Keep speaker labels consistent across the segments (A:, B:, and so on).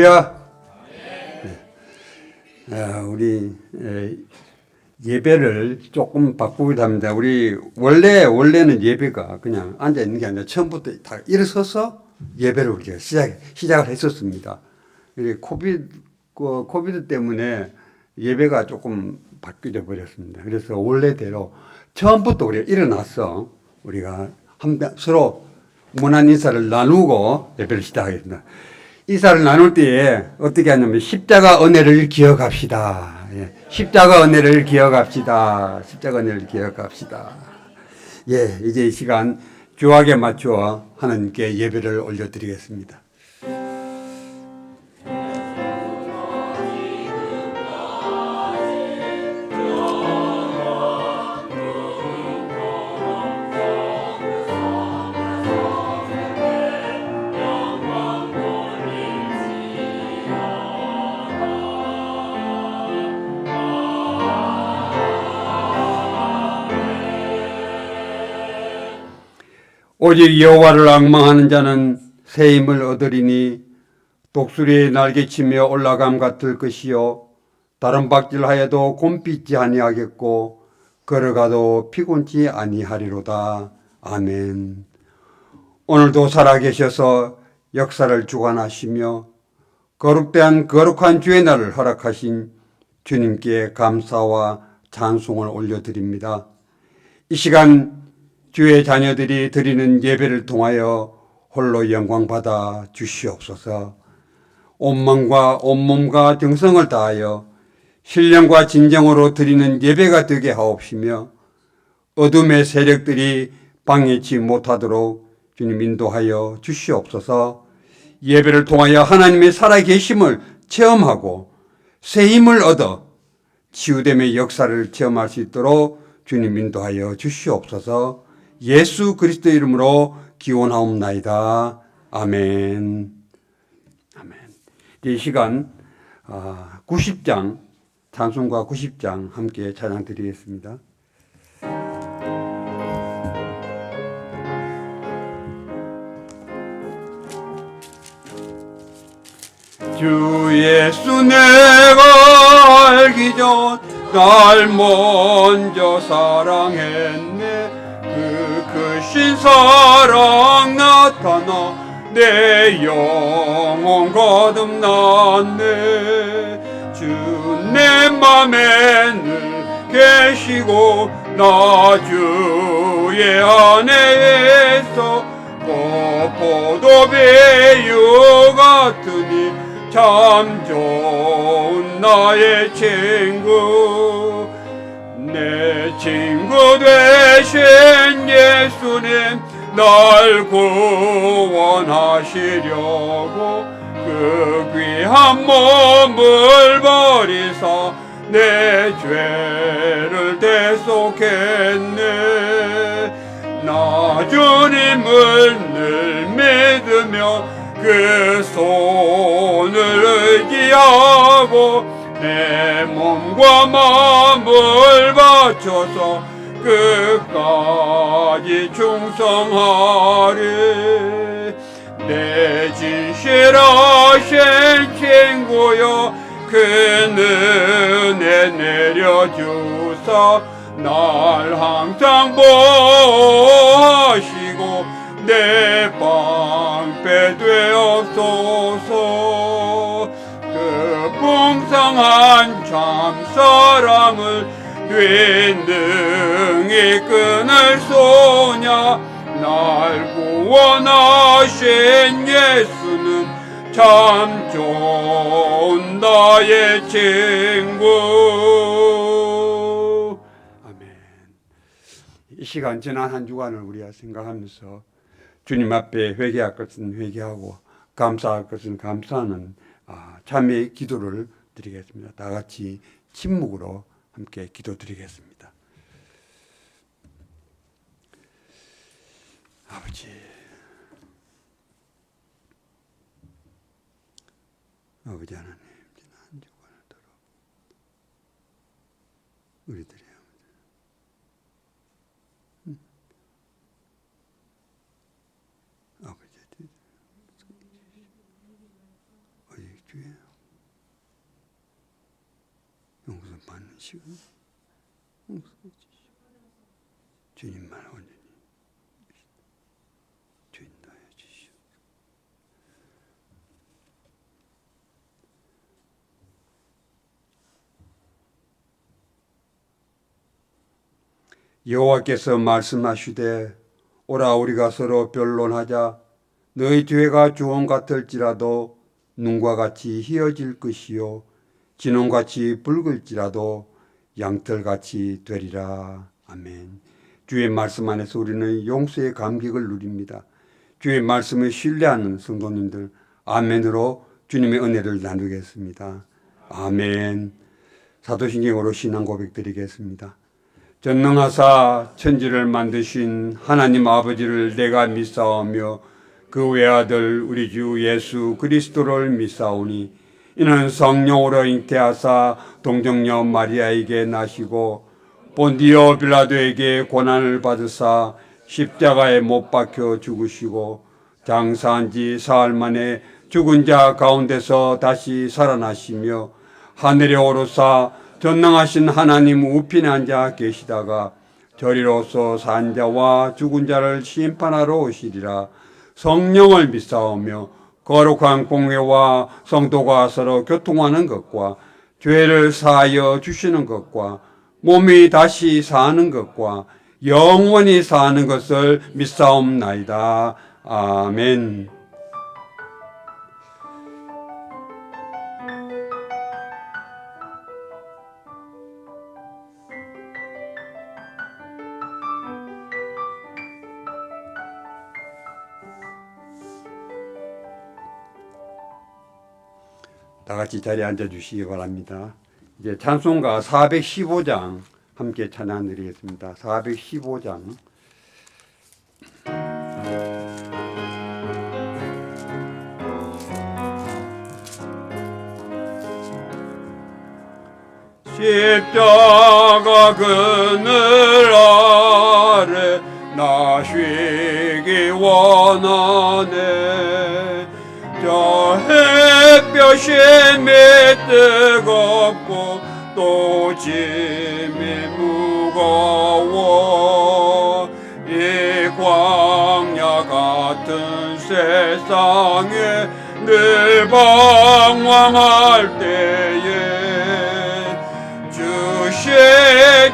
A: 야, 우리 예배를 조금 바꾸기도 합니다. 우리 원래는 예배가 그냥 앉아 있는 게 아니라 처음부터 다 일어서서 예배를 우리가 시작을 했었습니다. 코비드 때문에 예배가 조금 바뀌어 버렸습니다. 그래서 원래대로 처음부터 우리가 일어나서 우리가 서로 문안 인사를 나누고 예배를 시작하겠습니다. 인사를 나눌 때에 어떻게 하냐면 십자가 은혜를 기억합시다. 예, 십자가 은혜를 기억합시다. 십자가 은혜를 기억합시다. 예, 이제 이 시간 교학에 맞추어 하나님께 예배를 올려드리겠습니다. 오직 여호와를 앙망하는 자는 새 힘을 얻으리니 독수리의 날개치며 올라감 같을 것이요 다른 박질하여도 곰핍지 아니하겠고 걸어가도 피곤치 아니하리로다. 아멘. 오늘도 살아계셔서 역사를 주관하시며 거룩대한 거룩한 주의 날을 허락하신 주님께 감사와 찬송을 올려드립니다. 이 시간 주의 자녀들이 드리는 예배를 통하여 홀로 영광받아 주시옵소서. 온 몸과 정성을 다하여 신령과 진정으로 드리는 예배가 되게 하옵시며 어둠의 세력들이 방해치 못하도록 주님 인도하여 주시옵소서. 예배를 통하여 하나님의 살아계심을 체험하고 새 힘을 얻어 치유됨의 역사를 체험할 수 있도록 주님 인도하여 주시옵소서. 예수 그리스도 이름으로 기원하옵나이다. 아멘. 아멘. 이 시간 90장 찬송가 90장 함께 찬양 드리겠습니다. 주 예수 내가 알기 전 날 먼저 사랑했네. 그 크신 사랑 나타나 내 영혼 거듭났네. 주 내 맘에 늘 계시고 나 주의 안에서 꽃보도 배유 같으니 참 좋은 나의 친구. 내 친구 되신 예수님 날 구원하시려고 그 귀한 몸을 버리사 내 죄를 대속했네. 나 주님을 늘 믿으며 그 손을 의지하고 내 몸과 마음을 바쳐서 끝까지 충성하리. 내 진실하신 친구여 큰 은혜 내려주사 날 항상 보호하시고 내 방패 되옵소서. 그 풍성한 참사랑을 뒷능히 끊을 소냐. 날 구원하신 예수는 참 좋은 나의 친구. 아멘. 이 시간 지난 한 주간을 우리가 생각하면서 주님 앞에 회개할 것은 회개하고 감사할 것은 감사하는 참회의 기도를 드리겠습니다. 다 같이 침묵으로 함께 기도드리겠습니다. 아버지, 아버지 하나님, 지난 한 주간을 돌아보고 우리들의 아버지, 오직 주 받는 시간 주님만 온전히 주인 나여 주시오. 여호와께서 말씀하시되 오라 우리가 서로 변론하자. 너희 죄가 주홍 같을지라도 눈과 같이 희어질 것이요 진홍같이 붉을지라도 양털같이 되리라. 아멘. 주의 말씀 안에서 우리는 용서의 감격을 누립니다. 주의 말씀을 신뢰하는 성도님들 아멘으로 주님의 은혜를 나누겠습니다. 아멘. 사도신경으로 신앙 고백 드리겠습니다. 전능하사 천지를 만드신 하나님 아버지를 내가 믿사오며 그 외아들 우리 주 예수 그리스도를 믿사오니 이는 성령으로 잉태하사 동정녀 마리아에게 나시고 본디오 빌라도에게 고난을 받으사 십자가에 못 박혀 죽으시고 장사한 지 사흘 만에 죽은 자 가운데서 다시 살아나시며 하늘에 오르사 전능하신 하나님 우편에 앉아 계시다가 저리로서 산 자와 죽은 자를 심판하러 오시리라. 성령을 믿사오며 거룩한 공회와 성도가 서로 교통하는 것과 죄를 사하여 주시는 것과 몸이 다시 사는 것과 영원히 사는 것을 믿사옵나이다. 아멘. 다 같이 자리에 앉아 주시기 바랍니다. 이제 찬송가 415장 함께 찬양 드리겠습니다. 415장. 십자가 그늘 아래 나 쉬기 원하네. 저 햇볕이 뜨겁고 또 짐이 무거워 이 광야 같은 세상에 늘 방황할 때에 주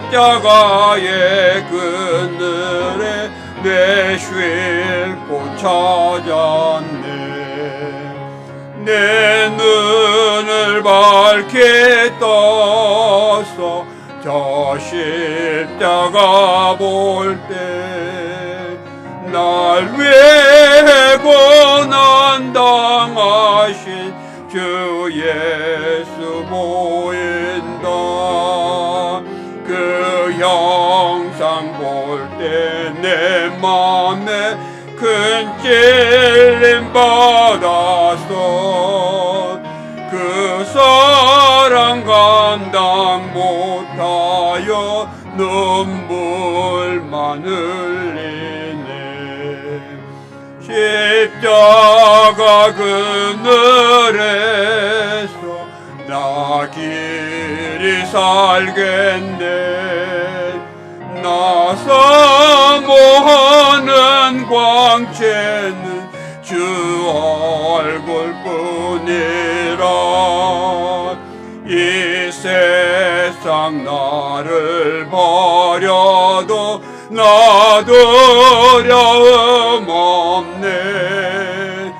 A: 십자가의 그늘에 내 쉴 곳 찾았네. 내 눈을 밝게 떠서 저 십자가 볼 때 날 위해 고난 당하신 주 예수 보인다. 그 형상 볼 때 내 맘에 큰 찔림 받았어. 그 사랑 감당 못하여 눈물만 흘리네. 십자가 그늘에서 나 길이 살겠네. 나 사모하는 광채는 주 얼굴뿐이라. 이 세상 나를 버려도 나 두려움 없네.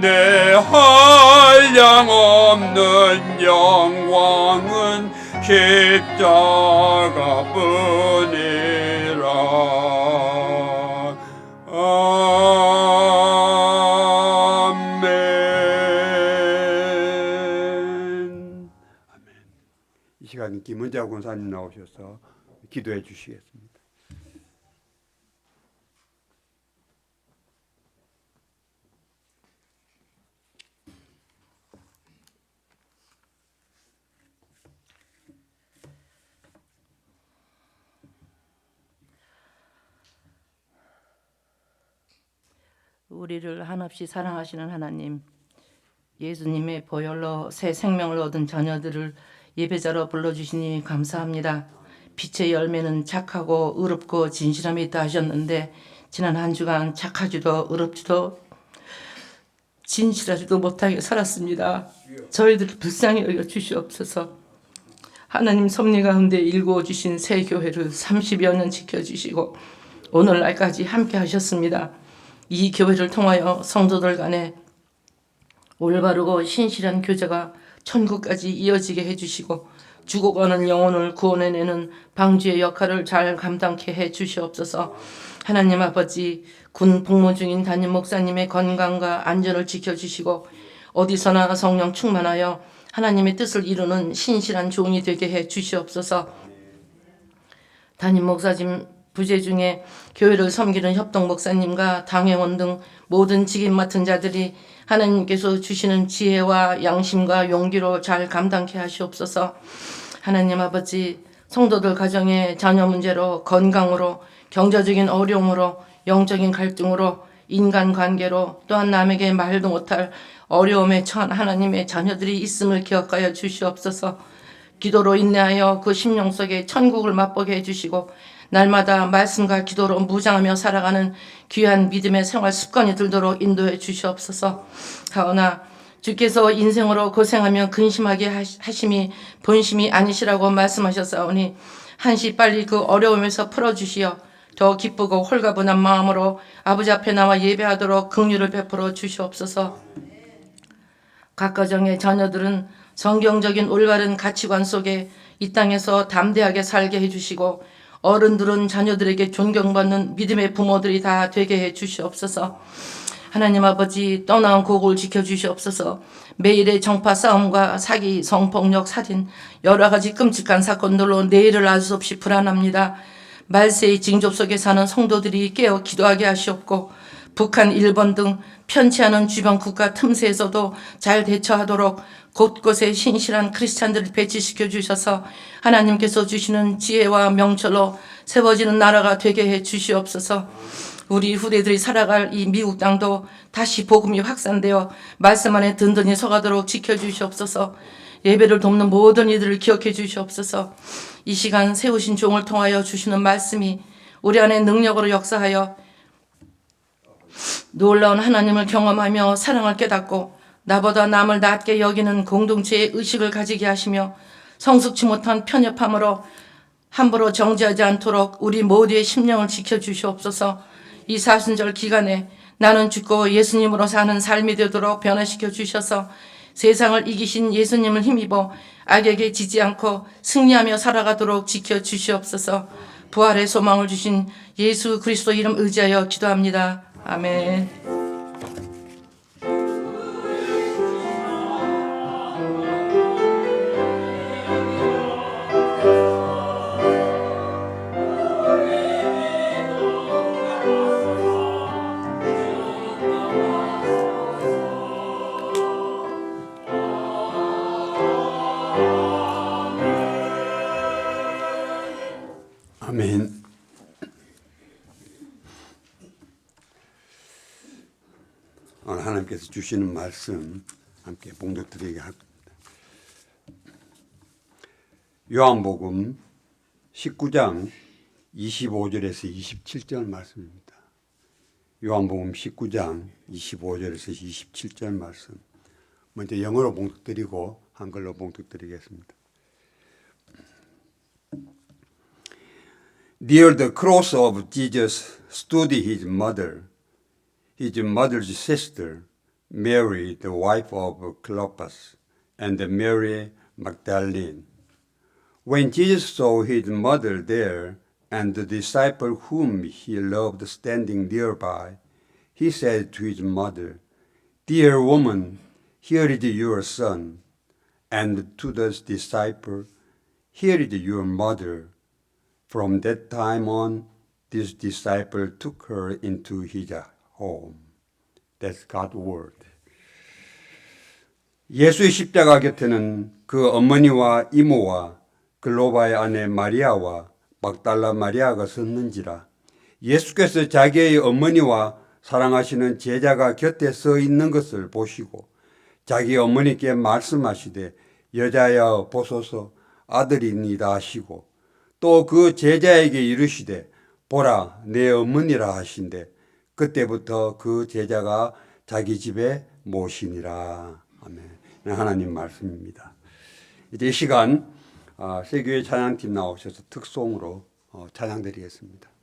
A: 내 한량 없는 영광은 십자가 뿐이라. 아멘. 이 시간 김은자 권사님 나오셔서 기도해 주시겠습니다.
B: 우리를 한없이 사랑하시는 하나님, 예수님의 보혈로 새 생명을 얻은 자녀들을 예배자로 불러주시니 감사합니다. 빛의 열매는 착하고 의롭고 진실함이 있다 하셨는데 지난 한 주간 착하지도 의롭지도 진실하지도 못하게 살았습니다. 저희들을 불쌍히 여겨 주시옵소서. 하나님 섭리 가운데 일구어 주신 새 교회를 30여 년 지켜주시고 오늘날까지 함께 하셨습니다. 이 교회를 통하여 성도들 간에 올바르고 신실한 교제가 천국까지 이어지게 해주시고 죽어가는 영혼을 구원해내는 방주의 역할을 잘 감당케 해주시옵소서. 하나님 아버지, 군 복무 중인 담임 목사님의 건강과 안전을 지켜주시고 어디서나 성령 충만하여 하나님의 뜻을 이루는 신실한 종이 되게 해주시옵소서. 담임 목사님 부재 중에 교회를 섬기는 협동 목사님과 당회원 등 모든 직임 맡은 자들이 하나님께서 주시는 지혜와 양심과 용기로 잘 감당케 하시옵소서. 하나님 아버지, 성도들 가정의 자녀 문제로, 건강으로, 경제적인 어려움으로, 영적인 갈등으로, 인간관계로, 또한 남에게 말도 못할 어려움에 처한 하나님의 자녀들이 있음을 기억하여 주시옵소서. 기도로 인내하여 그 심령 속에 천국을 맛보게 해주시고 날마다 말씀과 기도로 무장하며 살아가는 귀한 믿음의 생활 습관이 들도록 인도해 주시옵소서. 하오나 주께서 인생으로 고생하며 근심하게 하심이 본심이 아니시라고 말씀하셨사오니 한시 빨리 그 어려움에서 풀어주시어 더 기쁘고 홀가분한 마음으로 아버지 앞에 나와 예배하도록 긍휼을 베풀어 주시옵소서. 각 가정의 자녀들은 성경적인 올바른 가치관 속에 이 땅에서 담대하게 살게 해주시고 어른들은 자녀들에게 존경받는 믿음의 부모들이 다 되게 해주시옵소서. 하나님 아버지, 떠나온 고국을 지켜주시옵소서. 매일의 정파 싸움과 사기, 성폭력, 살인 여러 가지 끔찍한 사건들로 내일을 알 수 없이 불안합니다. 말세의 징조 속에 사는 성도들이 깨어 기도하게 하시옵고 북한, 일본 등 편치 않은 주변 국가 틈새에서도 잘 대처하도록 곳곳에 신실한 크리스찬들을 배치시켜 주셔서 하나님께서 주시는 지혜와 명철로 세워지는 나라가 되게 해 주시옵소서. 우리 후대들이 살아갈 이 미국 땅도 다시 복음이 확산되어 말씀 안에 든든히 서가도록 지켜주시옵소서. 예배를 돕는 모든 이들을 기억해 주시옵소서. 이 시간 세우신 종을 통하여 주시는 말씀이 우리 안에 능력으로 역사하여 놀라운 하나님을 경험하며 사랑을 깨닫고 나보다 남을 낮게 여기는 공동체의 의식을 가지게 하시며 성숙치 못한 편협함으로 함부로 정죄하지 않도록 우리 모두의 심령을 지켜주시옵소서. 이 사순절 기간에 나는 죽고 예수님으로 사는 삶이 되도록 변화시켜 주셔서 세상을 이기신 예수님을 힘입어 악에게 지지 않고 승리하며 살아가도록 지켜주시옵소서. 부활의 소망을 주신 예수 그리스도 이름 의지하여 기도합니다. 아멘.
A: 아멘. 오늘 하나님께서 주시는 말씀 함께 봉독드리게 합니다. 요한복음 19장 25절에서 27절 말씀입니다. 요한복음 19장 25절에서 27절 말씀. 먼저 영어로 봉독드리고 한글로 봉독드리겠습니다. Near the cross of Jesus stood his mother's sister, Mary, the wife of Clopas, and Mary Magdalene. When Jesus saw his mother there and the disciple whom he loved standing nearby, he said to his mother, "Dear woman, here is your son." And to the disciple, "Here is your mother." From that time on, this disciple took her into his home. That's God's word. 예수의 십자가 곁에는 그 어머니와 이모와 글로바의 아내 마리아와 막달라 마리아가 섰는지라. 예수께서 자기의 어머니와 사랑하시는 제자가 곁에 서 있는 것을 보시고 자기 어머니께 말씀하시되 여자여 보소서 아들이니이다 하시고 또 그 제자에게 이르시되 보라 내 어머니라 하신대 그때부터 그 제자가 자기 집에 모시니라. 아멘. 하나님 말씀입니다. 이제 이 시간 세교회 찬양팀 나오셔서 특송으로 찬양드리겠습니다.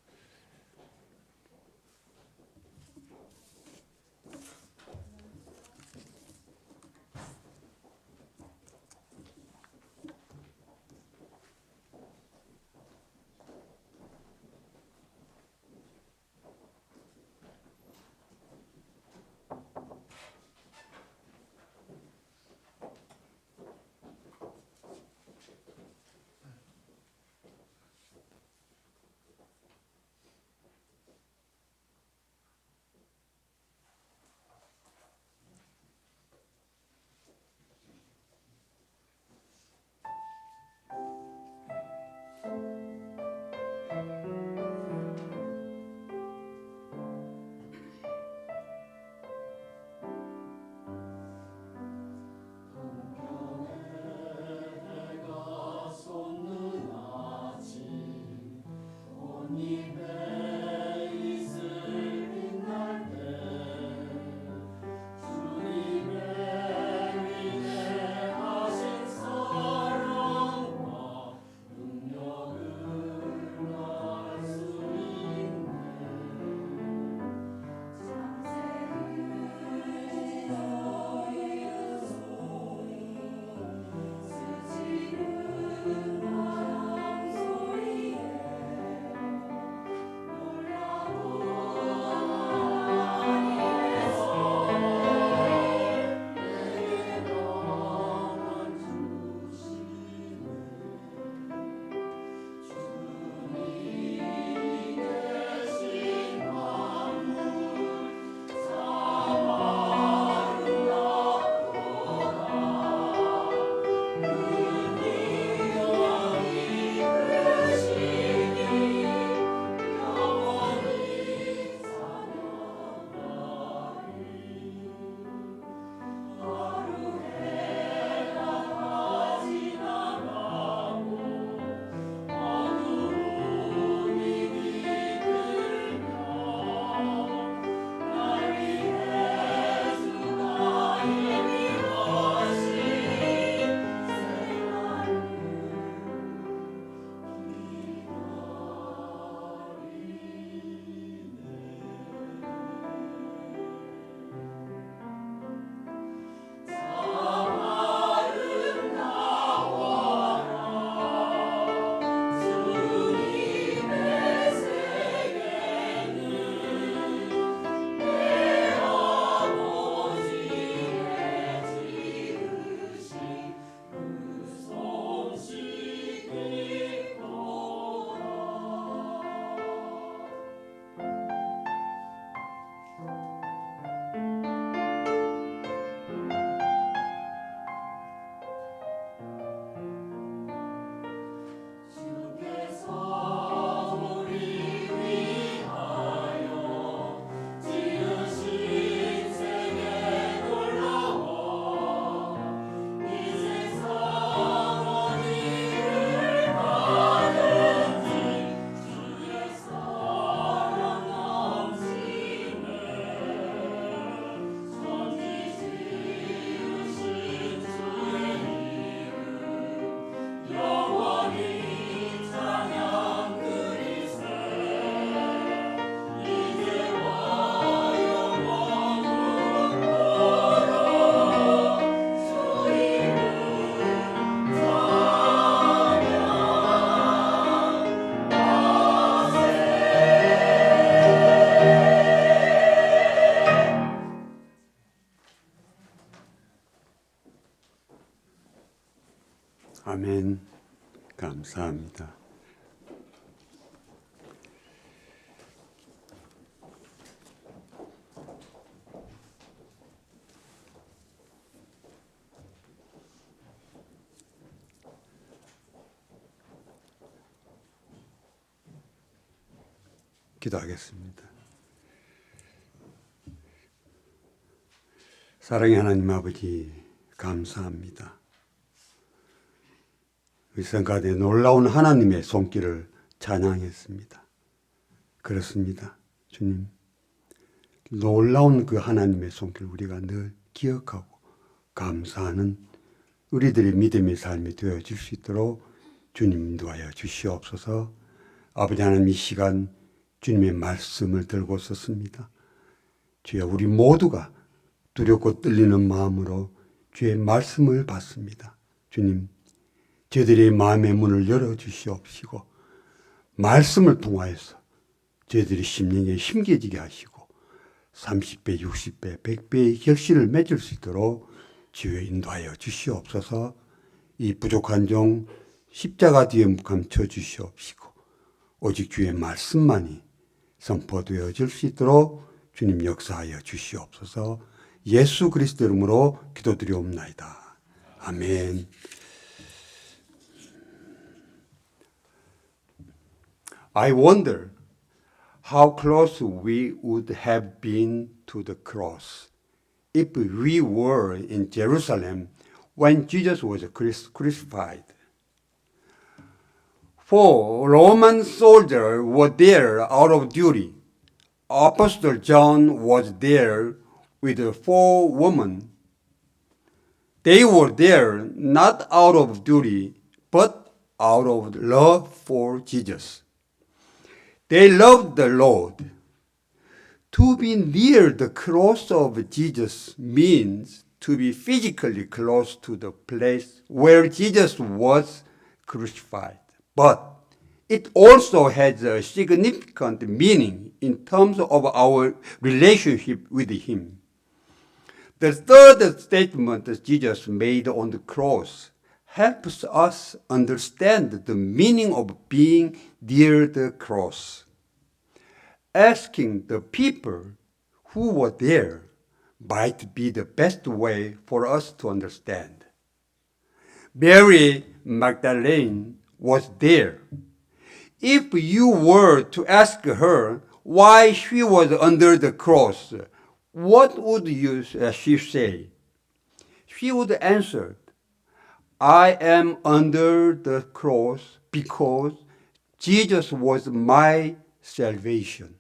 A: 아멘. 감사합니다. 기도하겠습니다. 사랑의 하나님 아버지, 감사합니다. 성가대 놀라운 하나님의 손길을 찬양했습니다. 그렇습니다. 주님, 놀라운 그 하나님의 손길 우리가 늘 기억하고 감사하는 우리들의 믿음의 삶이 되어질 수 있도록 주님 인도하여 주시옵소서. 아버지 하나님, 이 시간 주님의 말씀을 들고 섰습니다. 주여, 우리 모두가 두렵고 떨리는 마음으로 주의 말씀을 받습니다. 주님, 저희들의 마음의 문을 열어주시옵시고 말씀을 통하여서 저희들의 심령에 힘겨지게 하시고 30배, 60배, 100배의 결실을 맺을 수 있도록 주여 인도하여 주시옵소서. 이 부족한 종 십자가 뒤에 감춰 주시옵시고 오직 주의 말씀만이 선포되어질 수 있도록 주님 역사하여 주시옵소서. 예수 그리스도 이름으로 기도드리옵나이다. 아멘. I wonder how close we would have been to the cross if we were in Jerusalem when Jesus was crucified. For Roman soldiers were there out of duty. Apostle John was there with 4 women. They were there not out of duty, but out of love for Jesus. They loved the Lord. To be near the cross of Jesus means to be physically close to the place where Jesus was crucified. But it also has a significant meaning in terms of our relationship with Him. The third statement that Jesus made on the cross helps us understand the meaning of being near the cross. Asking the people who were there might be the best way for us to understand. Mary Magdalene was there. If you were to ask her why she was under the cross, what would she say? She would answer, I am under the cross because Jesus was my salvation.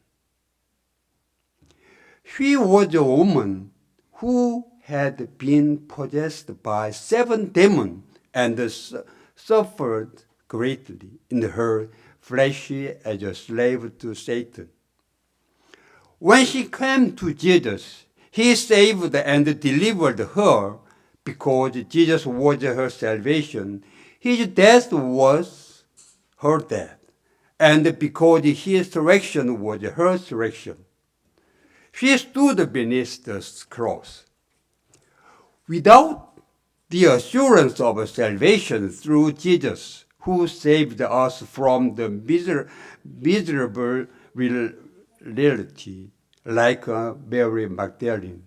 A: She was a woman who had been possessed by 7 demons and suffered greatly in her flesh as a slave to Satan. When she came to Jesus, He saved and delivered her because Jesus was her salvation. His death was her death, and because His resurrection was her resurrection. She stood beneath the cross. Without the assurance of salvation through Jesus, who saved us from the miserable reality, like Mary Magdalene,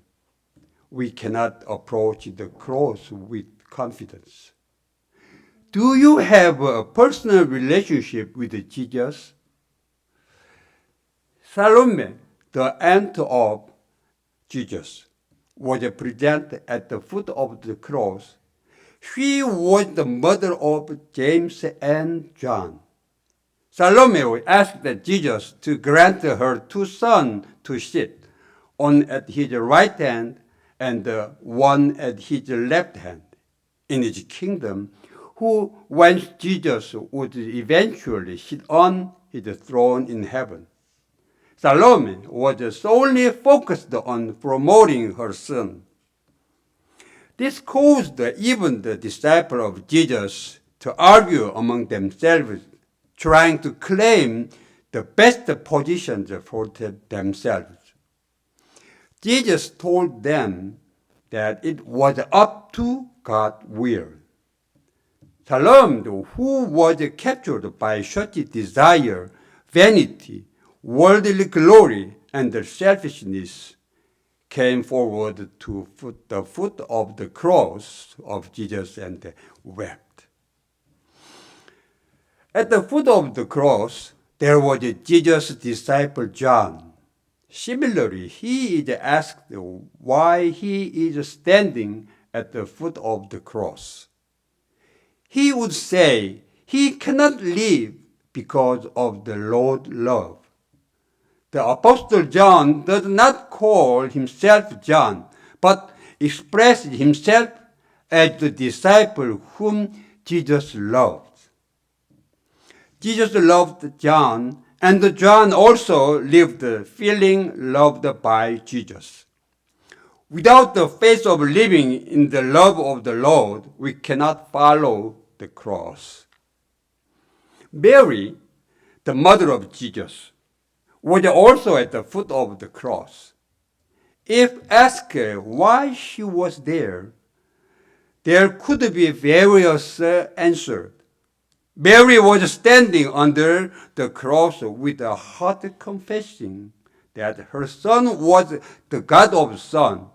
A: we cannot approach the cross with confidence. Do you have a personal relationship with Jesus? Salome, the aunt of Jesus, was present at the foot of the cross. She was the mother of James and John. Salome asked Jesus to grant her 2 sons to sit, one at his right hand and one at his left hand, in his kingdom, whence Jesus would eventually sit on his throne in heaven. Salome was solely focused on promoting her son. This caused even the disciples of Jesus to argue among themselves, trying to claim the best positions for themselves. Jesus told them that it was up to God's will. Salome, who was captured by such desire, vanity, worldly glory, and selfishness, came forward to the foot of the cross of Jesus and wept. At the foot of the cross, there was Jesus' disciple John. Similarly, he is asked why he is standing at the foot of the cross. he would say he cannot live because of the Lord's love. The Apostle John does not call himself John, but expresses himself as the disciple whom Jesus loved. Jesus loved John, and John also lived feeling loved by Jesus. Without the faith of living in the love of the Lord, we cannot follow the cross. Mary, the mother of Jesus, was also at the foot of the cross. If asked why she was there could be various answers. Mary was standing under the cross with a heart confessing that her son was the God of sons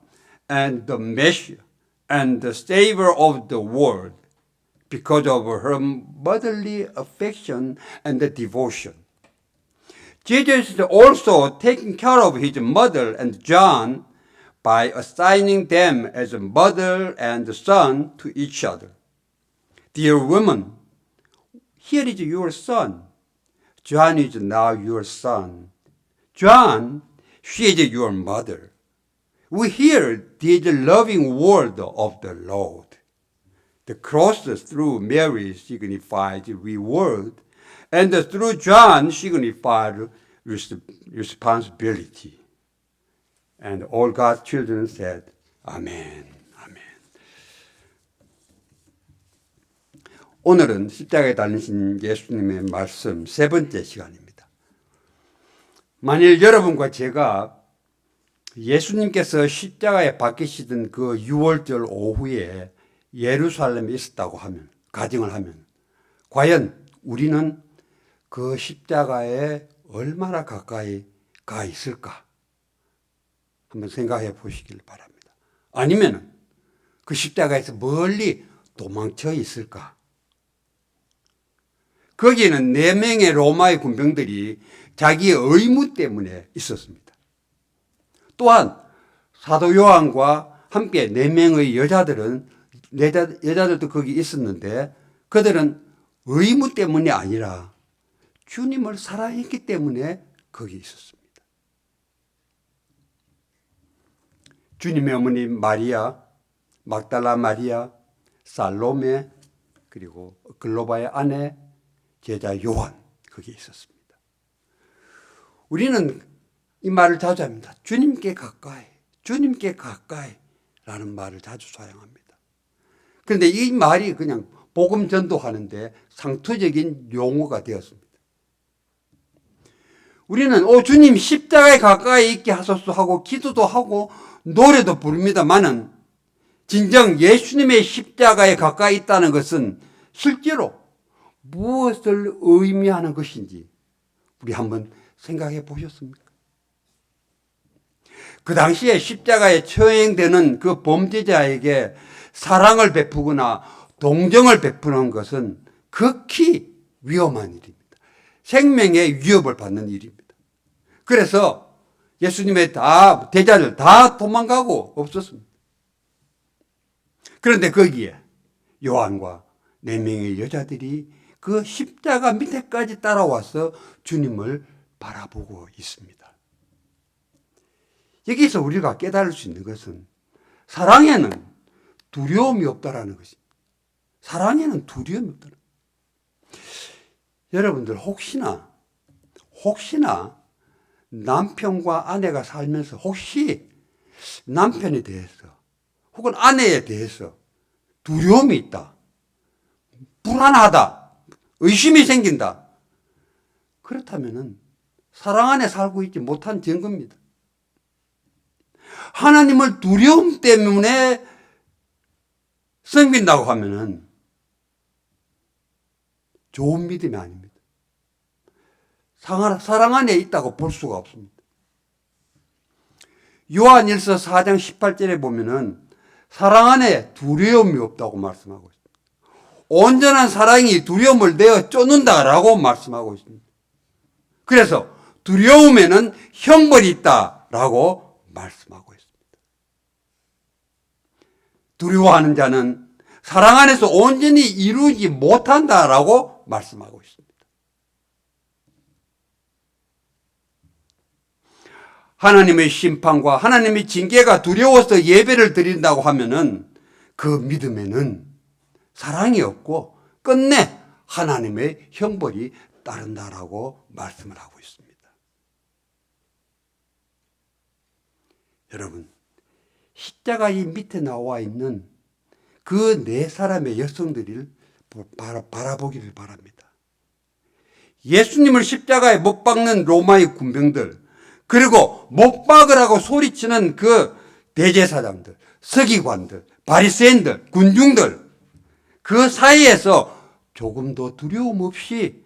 A: and the Messiah and the Savior of the world because of her motherly affection and devotion. Jesus is also taking care of his mother and John by assigning them as a mother and son to each other. Dear woman, here is your son. John is now your son. John, she is your mother. We hear the loving word of the Lord. The cross through Mary signifies reward, and through John signified responsibility. And all God's children said, Amen. 아멘. 오늘은 십자가에 달리신 예수님의 말씀 세 번째 시간입니다. 만일 여러분과 제가 예수님께서 십자가에 박히시던 그 6월절 오후에 예루살렘에 있었다고 하면, 가정을 하면, 과연 우리는 그 십자가에 얼마나 가까이 가 있을까? 한번 생각해 보시길 바랍니다. 아니면 그 십자가에서 멀리 도망쳐 있을까? 거기에는 4명의 로마의 군병들이 자기의 의무 때문에 있었습니다. 또한 사도 요한과 함께 4명의 여자들도 거기 있었는데 그들은 의무 때문이 아니라 주님을 사랑했기 때문에 거기 있었습니다. 주님의 어머니 마리아, 막달라 마리아, 살로메, 그리고 글로바의 아내, 제자 요한 거기에 있었습니다. 우리는 이 말을 자주 합니다. 주님께 가까이, 주님께 가까이 라는 말을 자주 사용합니다. 그런데 이 말이 그냥 복음 전도하는데 상투적인 용어가 되었습니다. 우리는 주님 십자가에 가까이 있게 하소서 하고 기도도 하고 노래도 부릅니다만은 진정 예수님의 십자가에 가까이 있다는 것은 실제로 무엇을 의미하는 것인지 우리 한번 생각해 보셨습니까? 그 당시에 십자가에 처형되는 그 범죄자에게 사랑을 베푸거나 동정을 베푸는 것은 극히 위험한 일입니다. 생명의 위협을 받는 일입니다. 그래서 예수님의 대자들 다 도망가고 없었습니다. 그런데 거기에 요한과 4명의 여자들이 그 십자가 밑에까지 따라와서 주님을 바라보고 있습니다. 여기서 우리가 깨달을 수 있는 것은 사랑에는 두려움이 없다라는 것입니다. 사랑에는 두려움이 없다는 것입니다. 여러분들 혹시나 남편과 아내가 살면서 혹시 남편에 대해서 혹은 아내에 대해서 두려움이 있다, 불안하다, 의심이 생긴다. 그렇다면 사랑 안에 살고 있지 못한 증거입니다. 하나님을 두려움 때문에 섬긴다고 하면은 좋은 믿음이 아닙니다. 사랑 안에 있다고 볼 수가 없습니다. 요한일서 4장 18절에 보면은 사랑 안에 두려움이 없다고 말씀하고 있습니다. 온전한 사랑이 두려움을 내어 쫓는다라고 말씀하고 있습니다. 그래서 두려움에는 형벌이 있다라고 말씀하고 있습니다. 두려워하는 자는 사랑 안에서 온전히 이루지 못한다라고 말씀하고 있습니다. 하나님의 심판과 하나님의 징계가 두려워서 예배를 드린다고 하면은 그 믿음에는 사랑이 없고 끝내 하나님의 형벌이 따른다라고 말씀을 하고 있습니다. 여러분, 십자가 이 밑에 나와 있는 그 네 사람의 여성들을 바라보기를 바랍니다. 예수님을 십자가에 못 박는 로마의 군병들, 그리고 못 박으라고 소리치는 그 대제사장들, 서기관들, 바리새인들, 군중들, 그 사이에서 조금도 두려움 없이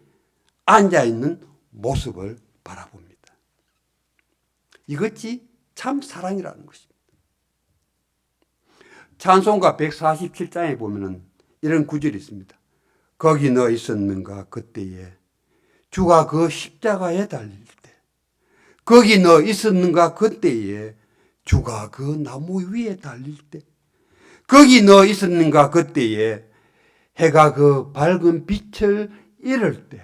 A: 앉아있는 모습을 바라봅니다. 이것이 참 사랑이라는 것입니다. 찬송가 147장에 보면은 이런 구절이 있습니다. 거기 너 있었는가 그때에 주가 그 십자가에 달릴 때, 거기 너 있었는가 그때에 주가 그 나무 위에 달릴 때, 거기 너 있었는가 그때에 해가 그 밝은 빛을 잃을 때.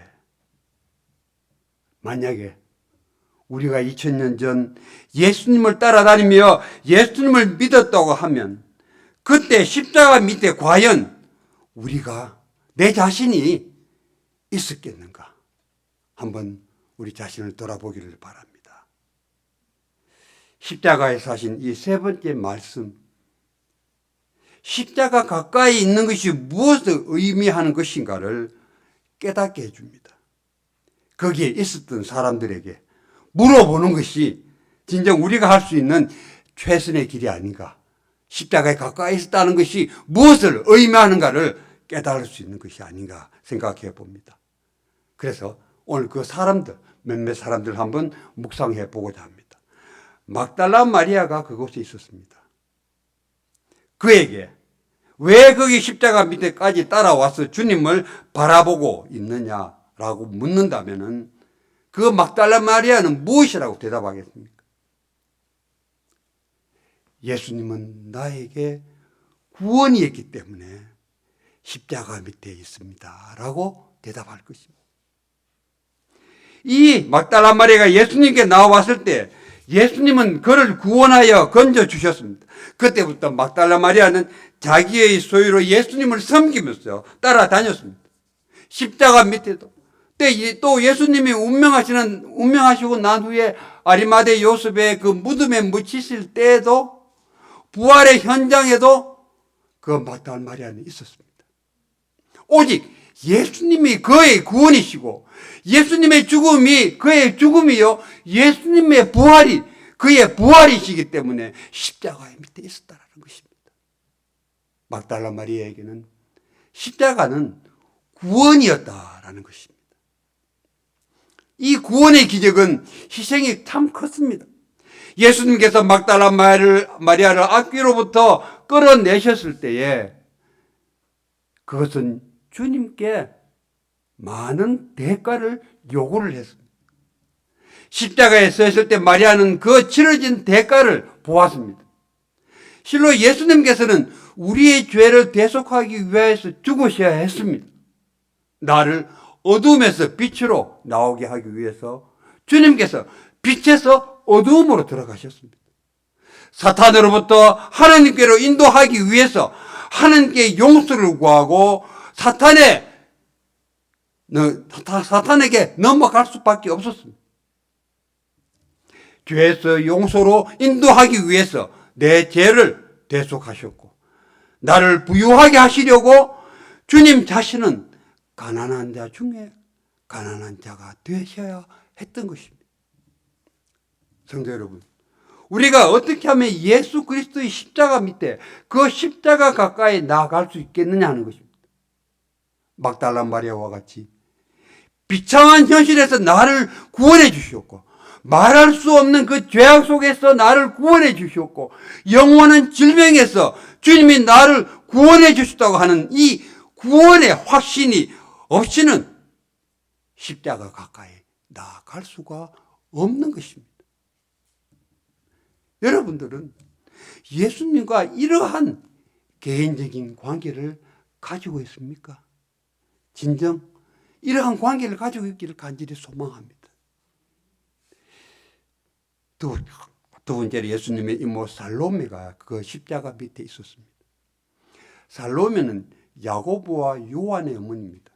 A: 만약에 우리가 2000년 전 예수님을 따라다니며 예수님을 믿었다고 하면 그때 십자가 밑에 과연 우리가 내 자신이 있었겠는가? 한번 우리 자신을 돌아보기를 바랍니다. 십자가에 사신 이 세 번째 말씀, 십자가 가까이 있는 것이 무엇을 의미하는 것인가를 깨닫게 해줍니다. 거기에 있었던 사람들에게 물어보는 것이 진정 우리가 할 수 있는 최선의 길이 아닌가. 십자가에 가까이 있었다는 것이 무엇을 의미하는가를 깨달을 수 있는 것이 아닌가 생각해 봅니다. 그래서 오늘 그 사람들, 몇몇 사람들 한번 묵상해 보고자 합니다. 막달라 마리아가 그곳에 있었습니다. 그에게 왜 거기 십자가 밑에까지 따라와서 주님을 바라보고 있느냐라고 묻는다면은 그 막달라 마리아는 무엇이라고 대답하겠습니까? 예수님은 나에게 구원이 있기 때문에 십자가 밑에 있습니다 라고 대답할 것입니다. 이 막달라 마리아가 예수님께 나와왔을 때 예수님은 그를 구원하여 건져주셨습니다. 그때부터 막달라 마리아는 자기의 소유로 예수님을 섬기면서 따라다녔습니다. 십자가 밑에도. 또 예수님이 운명하시고 난 후에 아리마대 요셉의 그 무덤에 묻히실 때에도 부활의 현장에도 그 막달라 마리아는 있었습니다. 오직 예수님이 그의 구원이시고 예수님의 죽음이 그의 죽음이요 예수님의 부활이 그의 부활이시기 때문에 십자가의 밑에 있었다는 것입니다. 막달라 마리아에게는 십자가는 구원이었다라는 것입니다. 이 구원의 기적은 희생이 참 컸습니다. 예수님께서 막달라 마리아를 악귀로부터 끌어내셨을 때에 그것은 주님께 많은 대가를 요구를 했습니다. 십자가에 서 있을 때 마리아는 그 치러진 대가를 보았습니다. 실로 예수님께서는 우리의 죄를 대속하기 위해서 죽으셔야 했습니다. 나를 어둠에서 빛으로 나오게 하기 위해서 주님께서 빛에서 어두움으로 들어가셨습니다. 사탄으로부터 하나님께로 인도하기 위해서 하나님께 용서를 구하고 사탄에게 넘어갈 수밖에 없었습니다. 죄에서 용서로 인도하기 위해서 내 죄를 대속하셨고 나를 부유하게 하시려고 주님 자신은 가난한 자 중에 가난한 자가 되셔야 했던 것입니다. 성도 여러분, 우리가 어떻게 하면 예수 그리스도의 십자가 밑에 그 십자가 가까이 나아갈 수 있겠느냐 하는 것입니다. 막달라 마리아와 같이 비참한 현실에서 나를 구원해 주셨고 말할 수 없는 그 죄악 속에서 나를 구원해 주셨고 영원한 질병에서 주님이 나를 구원해 주셨다고 하는 이 구원의 확신이 없이는 십자가 가까이 나아갈 수가 없는 것입니다. 여러분들은 예수님과 이러한 개인적인 관계를 가지고 있습니까? 진정 이러한 관계를 가지고 있기를 간절히 소망합니다. 두 번째로 예수님의 이모 살로메가 그 십자가 밑에 있었습니다. 살로메는 야고보와 요한의 어머니입니다.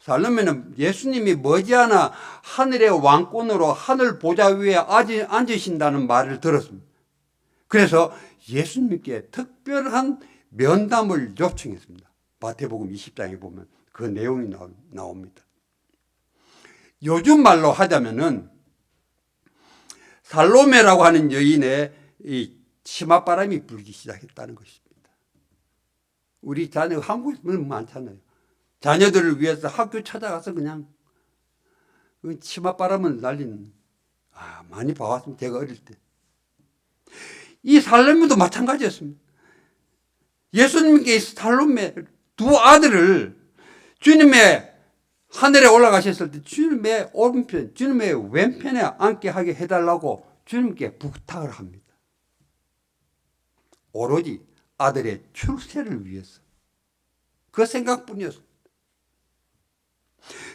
A: 살로메는 예수님이 머지않아 하늘의 왕권으로 하늘 보좌 위에 앉으신다는 말을 들었습니다. 그래서 예수님께 특별한 면담을 요청했습니다. 마태복음 20장에 보면 그 내용이 나옵니다. 요즘 말로 하자면은 살로메라고 하는 여인의 이 치맛바람이 불기 시작했다는 것입니다. 우리 자녀 한국에 많잖아요. 자녀들을 위해서 학교 찾아가서 그냥 치맛바람을 날리는 많이 봐왔습니다. 제가 어릴 때. 이 살로메도 마찬가지였습니다. 예수님께 살로메 두 아들을 주님의 하늘에 올라가셨을 때 주님의 오른편, 주님의 왼편에 앉게 하게 해달라고 주님께 부탁을 합니다. 오로지 아들의 출세를 위해서. 그 생각뿐이었습니다.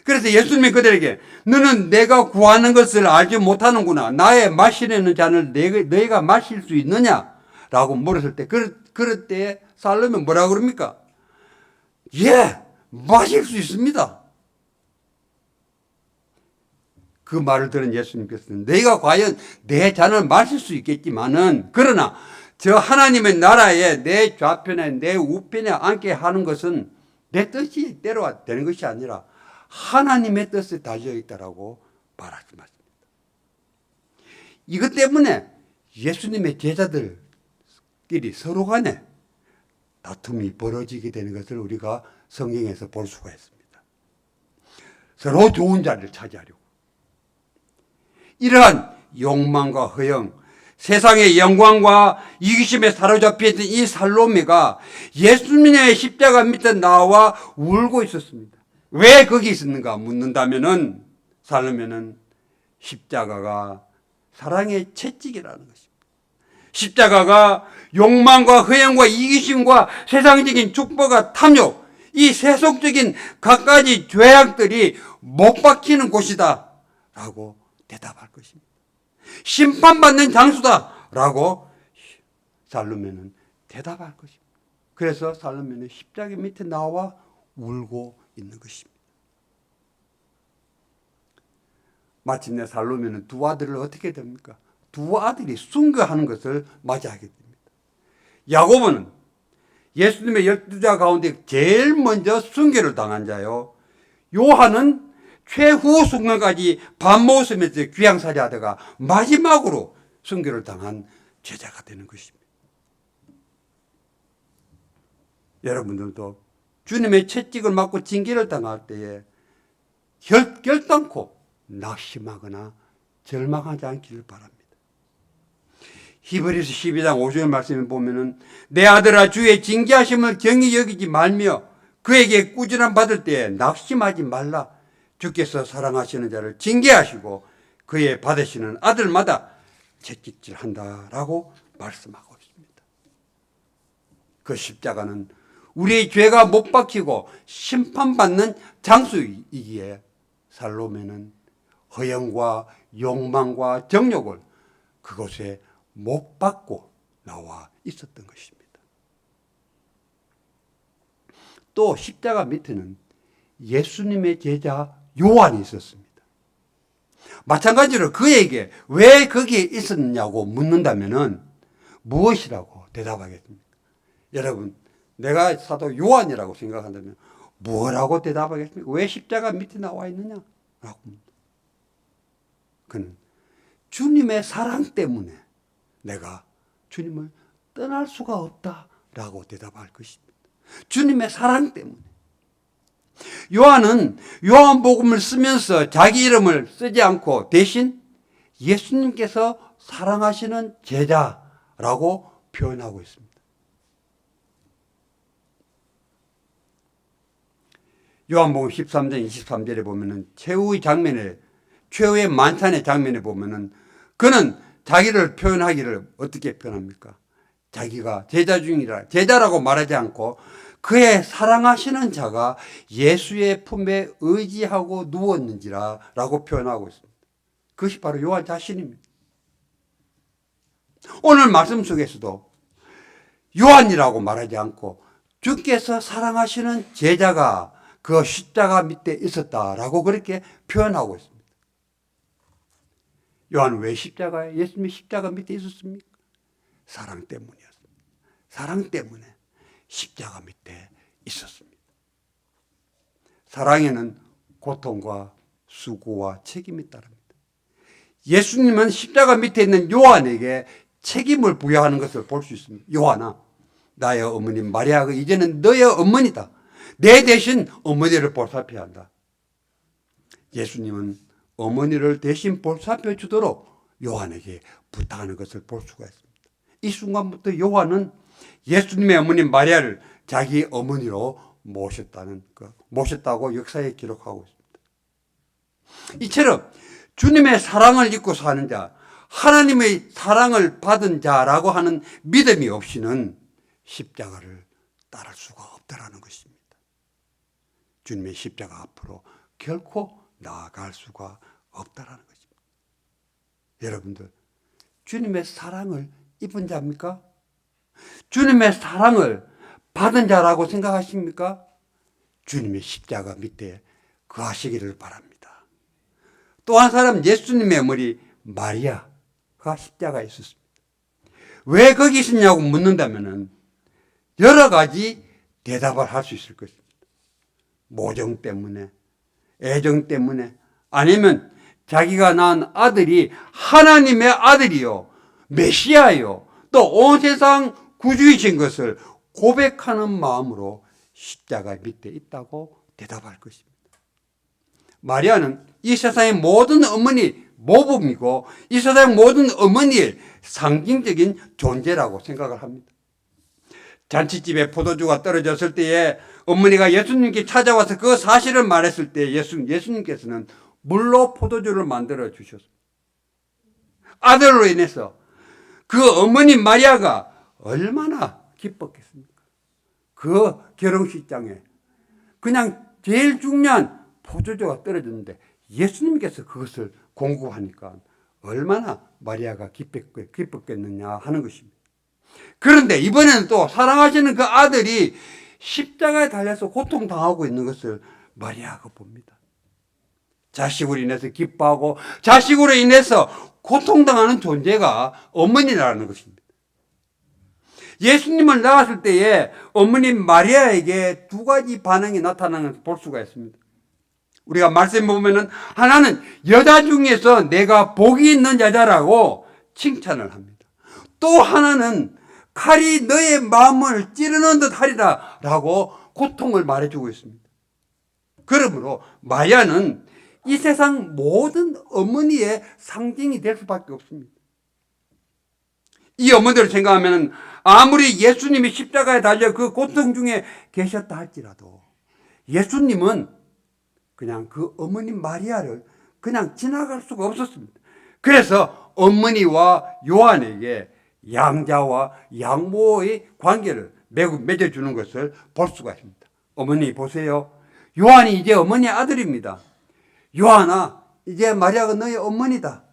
A: 그래서 예수님이 그들에게 너는 내가 구하는 것을 알지 못하는구나. 나의 마시려는 잔을 너희가 마실 수 있느냐? 라고 물었을 때 그럴 때 살로메 뭐라 그럽니까? 예, 마실 수 있습니다. 그 말을 들은 예수님께서는 너희가 과연 내 잔을 마실 수 있겠지만은 그러나 저 하나님의 나라에 내 좌편에 내 우편에 앉게 하는 것은 내 뜻이대로 되는 것이 아니라 하나님의 뜻에 달려있다라고 말씀하십니다. 이것 때문에 예수님의 제자들끼리 서로 간에 다툼이 벌어지게 되는 것을 우리가 성경에서 볼 수가 있습니다. 서로 좋은 자리를 차지하려고. 이러한 욕망과 허영, 세상의 영광과 이기심에 사로잡혀 있던 이 살로메가 예수님의 십자가 밑에 나와 울고 있었습니다. 왜 거기 있었는가 묻는다면은 살로메는 십자가가 사랑의 채찍이라는 것입니다. 십자가가 욕망과 허영과 이기심과 세상적인 축복과 탐욕, 이 세속적인 갖가지 죄악들이 못 박히는 곳이다 라고 대답할 것입니다. 심판받는 장소다 라고 살로메는 대답할 것입니다. 그래서 살로메는 십자가 밑에 나와 울고 있는 것입니다. 마침내 살로메는 두 아들을 어떻게 됩니까? 두 아들이 순교하는 것을 맞이하게 됩니다. 야고보는 예수님의 12자 가운데 제일 먼저 순교를 당한 자요. 요한은 최후 순간까지 밥 먹으면서 귀양살이 하다가 마지막으로 순교를 당한 제자가 되는 것입니다. 여러분들도 주님의 채찍을 맞고 징계를 당할 때에 결단코 낙심하거나 절망하지 않기를 바랍니다. 히브리서 12장 5절 말씀을 보면은 내 아들아 주의 징계하심을 경히 여기지 말며 그에게 꾸준함 받을 때에 낙심하지 말라. 주께서 사랑하시는 자를 징계하시고 그의 받으시는 아들마다 채찍질한다라고 말씀하고 있습니다. 그 십자가는 우리의 죄가 못 박히고 심판받는 장소이기에 살로메는 허영과 욕망과 정욕을 그곳에 못 받고 나와 있었던 것입니다. 또 십자가 밑에는 예수님의 제자 요한이 있었습니다. 마찬가지로 그에게 왜 거기에 있었냐고 묻는다면은 무엇이라고 대답하겠습니까? 여러분, 내가 사도 요한이라고 생각한다면 뭐라고 대답하겠습니까? 왜 십자가 밑에 나와 있느냐? 라고. 그는 주님의 사랑 때문에 내가 주님을 떠날 수가 없다라고 대답할 것입니다. 주님의 사랑 때문에. 요한은 요한복음을 쓰면서 자기 이름을 쓰지 않고 대신 예수님께서 사랑하시는 제자라고 표현하고 있습니다. 요한복음 13장 23절에 보면은 최후의 만찬의 장면에 보면은 그는 자기를 표현하기를 어떻게 표현합니까? 자기가 제자 중이라 제자라고 말하지 않고 그의 사랑하시는 자가 예수의 품에 의지하고 누웠는지라 라고 표현하고 있습니다. 그것이 바로 요한 자신입니다. 오늘 말씀 속에서도 요한이라고 말하지 않고 주께서 사랑하시는 제자가 그 십자가 밑에 있었다라고 그렇게 표현하고 있습니다. 요한은 왜 십자가에, 예수님이 십자가 밑에 있었습니까? 사랑 때문이었습니다. 사랑 때문에 십자가 밑에 있었습니다. 사랑에는 고통과 수고와 책임이 따릅니다. 예수님은 십자가 밑에 있는 요한에게 책임을 부여하는 것을 볼 수 있습니다. 요한아, 나의 어머니 마리아가 이제는 너의 어머니다. 내 대신 어머니를 보살펴야 한다. 예수님은 어머니를 대신 보살펴 주도록 요한에게 부탁하는 것을 볼 수가 있습니다. 이 순간부터 요한은 예수님의 어머니 마리아를 자기 어머니로 모셨다고 역사에 기록하고 있습니다. 이처럼 주님의 사랑을 잊고 사는 자, 하나님의 사랑을 받은 자라고 하는 믿음이 없이는 십자가를 따를 수가 없다라는 것입니다. 주님의 십자가 앞으로 결코 나아갈 수가 없다라는 것입니다. 여러분들, 주님의 사랑을 입은 자입니까? 주님의 사랑을 받은 자라고 생각하십니까? 주님의 십자가 밑에 거하시기를 바랍니다. 또 한 사람, 예수님의 어머니 마리아가 십자가에 있었습니다. 왜 거기 있었냐고 묻는다면 여러 가지 대답을 할 수 있을 것입니다. 모정 때문에, 애정 때문에, 아니면 자기가 낳은 아들이 하나님의 아들이요, 메시아요, 또 온 세상 구주이신 것을 고백하는 마음으로 십자가 밑에 있다고 대답할 것입니다. 마리아는 이 세상의 모든 어머니 모범이고 이 세상의 모든 어머니의 상징적인 존재라고 생각을 합니다. 잔치집에 포도주가 떨어졌을 때에 어머니가 예수님께 찾아와서 그 사실을 말했을 때 예수님께서는 물로 포도주를 만들어 주셨습니다. 아들로 인해서 그 어머니 마리아가 얼마나 기뻤겠습니까? 그 결혼식장에 그냥 제일 중요한 포도주가 떨어졌는데 예수님께서 그것을 공급하니까 얼마나 마리아가 기뻤겠느냐 하는 것입니다. 그런데 이번에는 또 사랑하시는 그 아들이 십자가에 달려서 고통당하고 있는 것을 마리아가 봅니다. 자식으로 인해서 기뻐하고 자식으로 인해서 고통당하는 존재가 어머니라는 것입니다. 예수님을 낳았을 때에 어머니 마리아에게 두 가지 반응이 나타나는 것을 볼 수가 있습니다. 우리가 말씀에 보면은 하나는 여자 중에서 내가 복이 있는 여자라고 칭찬을 합니다. 또 하나는 칼이 너의 마음을 찌르는 듯 하리라 라고 고통을 말해주고 있습니다. 그러므로 마리아는 이 세상 모든 어머니의 상징이 될 수밖에 없습니다. 이 어머니를 생각하면 아무리 예수님이 십자가에 달려 그 고통 중에 계셨다 할지라도 예수님은 그냥 그 어머니 마리아를 그냥 지나갈 수가 없었습니다. 그래서 어머니와 요한에게 양자와 양모의 관계를 맺어주는 것을 볼 수가 있습니다. 어머니 보세요. 요한이 이제 어머니의 아들입니다. 요한아, 이제 마리아가 너의 어머니다.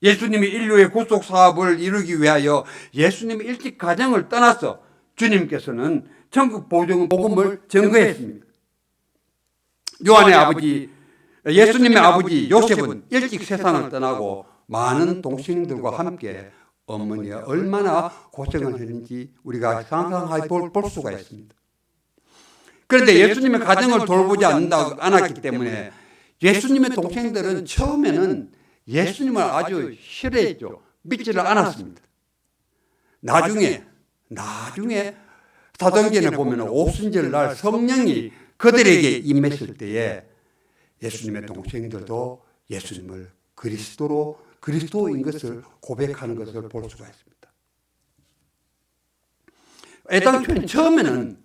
A: 예수님이 인류의 구속 사업을 이루기 위하여 예수님이 일찍 가정을 떠나서 주님께서는 천국 복음을 증거했습니다. 요한의 아버지, 예수님의 아버지 요셉은 일찍 세상을 떠나고 많은 동생들과 함께 어머니가 얼마나 고생을 했는지 우리가 상상해 볼 수가 있습니다. 그런데 예수님의 가정을 돌보지 않았기 때문에 예수님의 동생들은 처음에는 예수님을 아주 싫어했죠. 믿지를 않았습니다. 나중에 사도행전에 보면 오순절날 성령이 그들에게 임했을 때에 예수님의 동생들도 예수님을 그리스도인 것을 고백하는 것을 볼 수가 있습니다. 애당초에 처음에는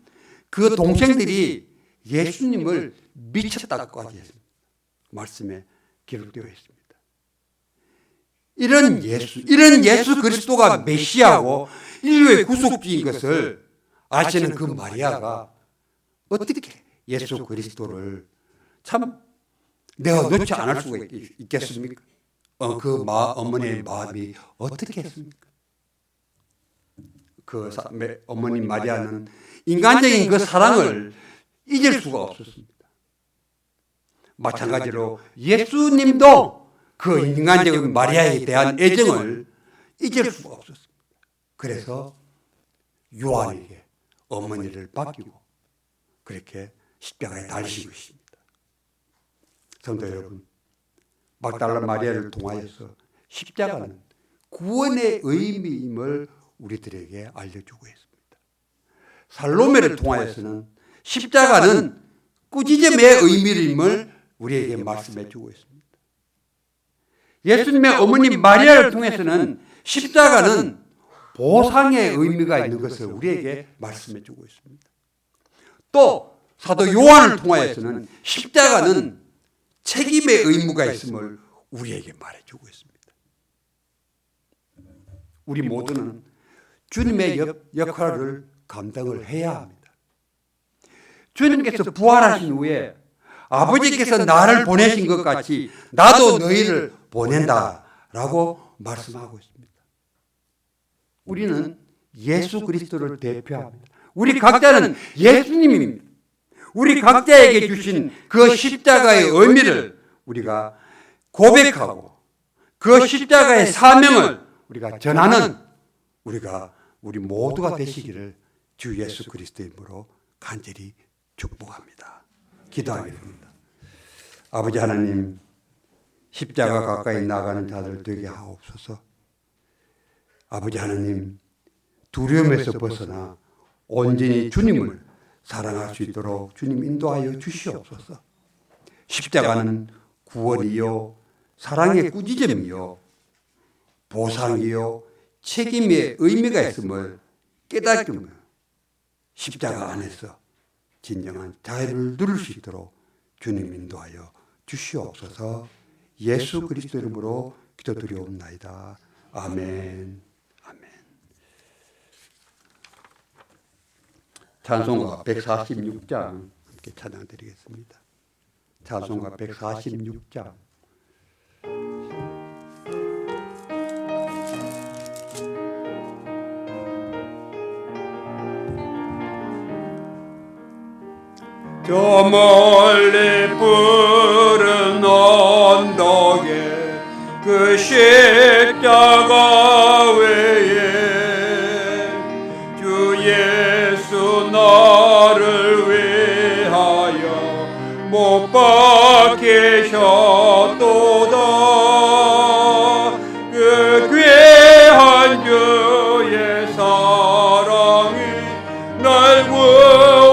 A: 그 동생들이 예수님을 미쳤다고까지 했습니다. 말씀에 기록되어 있습니다. 이런 예수 그리스도가 메시아고 인류의 구속주인 것을 아시는 그 마리아가 어떻게 예수 그리스도를 참 내가 놓지 않을 수가 있겠습니까? 어머니의 마음이 어떻게 했습니까? 어머니 마리아는 인간적인 그 사랑을 잊을 수가 없었습니다. 마찬가지로 예수님도 그 인간적인 마리아에 대한 애정을 잊을 수가 없었습니다. 그래서 요한에게 어머니를 맡기고 그렇게 십자가에 달리시고 있습니다. 성도 여러분, 막달라 마리아를 통하여서 십자가는 구원의 의미임을 우리들에게 알려주고 있습니다. 살로메를 통하여서는 십자가는 꾸짖음의 의미임을 우리에게 말씀해 주고 있습니다. 예수님의 어머니 마리아를 통해서는 십자가는 보상의 의미가 있는 것을 우리에게 말씀해 주고 있습니다. 또 사도 요한을 통하여서는 십자가는 책임의 의무가 있음을 우리에게 말해주고 있습니다. 우리 모두는 주님의 역할을 감당을 해야 합니다. 주님께서 부활하신 후에 아버지께서 나를 보내신 것 같이 나도 너희를 보낸다라고 말씀하고 있습니다. 우리는 예수 그리스도를 대표합니다. 우리 각자는 예수님입니다. 우리 각자에게 주신 그 십자가의 의미를 우리가 고백하고 그 십자가의 사명을 우리가 전하는 우리 모두가 되시기를 주 예수 그리스도의 이름으로 간절히 축복합니다. 기도하겠습니다. 아버지 하나님, 십자가 가까이 나가는 자들 되게 하옵소서. 아버지 하나님, 두려움에서 벗어나 온전히 주님을 사랑할 수 있도록 주님 인도하여 주시옵소서. 십자가는 구원이요, 사랑의 꾸짖음이요, 보상이요, 책임의 의미가 있음을 깨닫으며 십자가 안에서 진정한 자유를 누릴 수 있도록 주님 인도하여 주시옵소서. 예수 그리스도 이름으로 기도드리옵나이다. 아멘. 아멘. 찬송가 146장 함께 찬양드리겠습니다. 찬송가 146장. 저 멀리 푸른 언덕에 그 십자가 외에 주 예수 나를 위하여 못 박히셨도다. 그 귀한 주의 사랑이 날 구원하시네.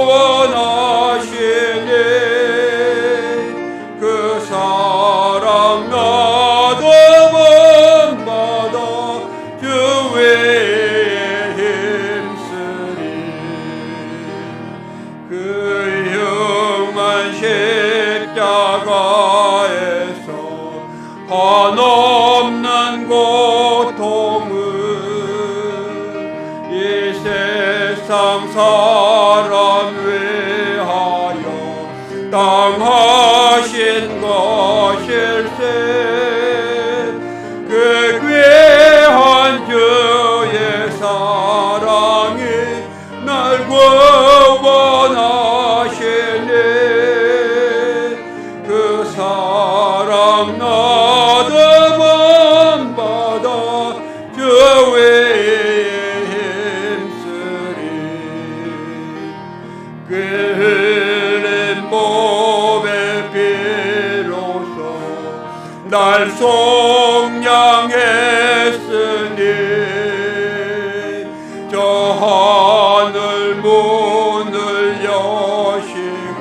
A: 그 사랑 나도 본받아 주 위에 힘쓰리. 그 흉한 십자가에서 한없는 고통을 이 세상 사람 위하여 당하신 것일세. 그 귀한 주의 사랑이 날 구원하시네. 그 사랑 나도 본받아 주 위에 힘쓰리. 그 흘린 몸의 피로써 날 속량했으니 저 하늘 문을 여시고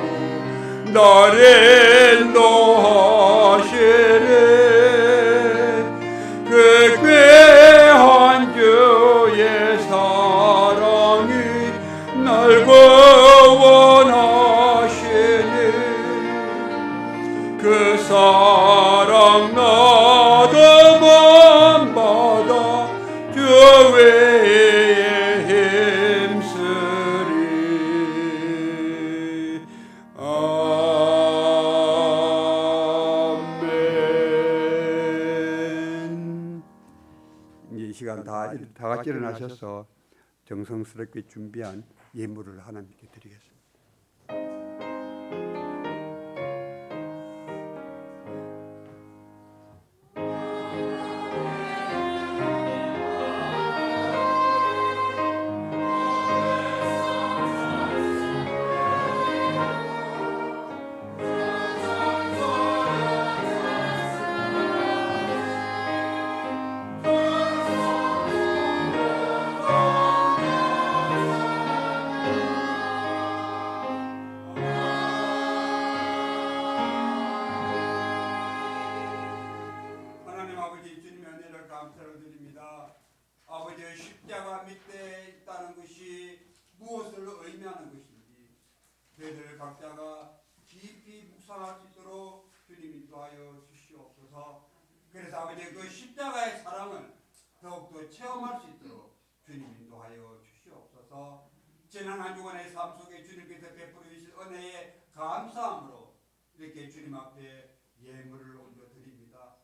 A: 날 인도하시네. 그 귀한 주의 사랑이 날 구원하시네. 그 사랑 나도 본받아 주 위에 힘쓰리. 시간 다 같이 일어나셔서 정성스럽게 준비한 예물을 하나님께 드리겠습니다. 하나님 아버지 주님의 은혜를 감사를 드립니다. 아버지의 십자가 밑에 있다는 것이 무엇을 의미하는 것인지 저희들 각자가 깊이 묵상할 수 있도록 주님 인도하여 주시옵소서. 그래서 아버지 그 십자가의 사랑을 더욱더 체험할 수 있도록 주님 인도하여 주시옵소서. 지난 한 주간의 삶 속에 주님께서 베풀어 주실 은혜에 감사함으로 이렇게 주님 앞에 예물을 올려드립니다.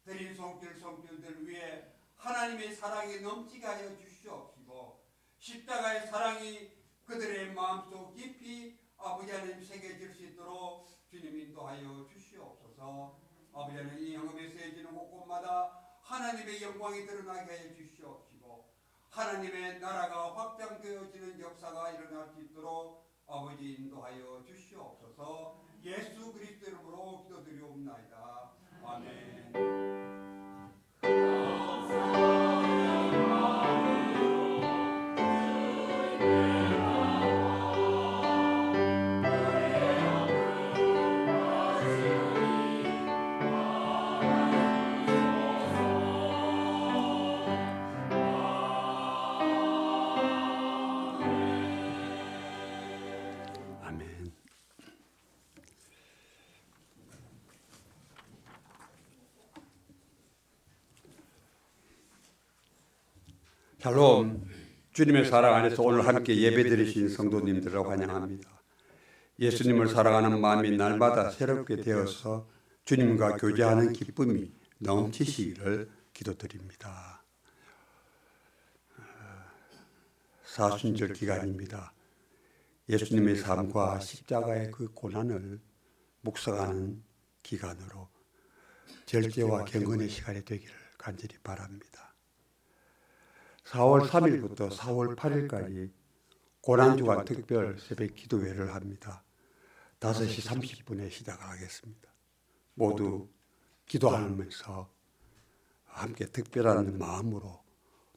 A: 드린 손길들 위에 하나님의 사랑이 넘치게 하여 주시옵시고 십자가의 사랑이 그들의 마음속 깊이 아버지 하나님 새겨질 수 있도록 주님 인도하여 주시옵소서. 아버지 하나님 이 영업에서 해지는 곳곳마다 하나님의 영광이 드러나게 하여 주시옵시고 하나님의 나라가 확장되어지는 역사가 일어날 수 있도록 아버지 인도하여 주시옵소서. 예수 그리스도 이름으로 기도드리옵나이다. 아멘. 아멘. 샬롬. 주님의 사랑 안에서 오늘 함께 예배드리신 성도님들을 환영합니다. 예수님을 사랑하는 마음이 날마다 새롭게 되어서 주님과 교제하는 기쁨이 넘치시기를 기도드립니다. 사순절 기간입니다. 예수님의 삶과 십자가의 그 고난을 묵상하는 기간으로 절제와 경건의 시간이 되기를 간절히 바랍니다. 4월 3일부터 4월 8일까지 고난주간 특별 새벽 기도회를 합니다. 5시 30분에 시작을 하겠습니다. 모두 기도하면서 함께 특별한 마음으로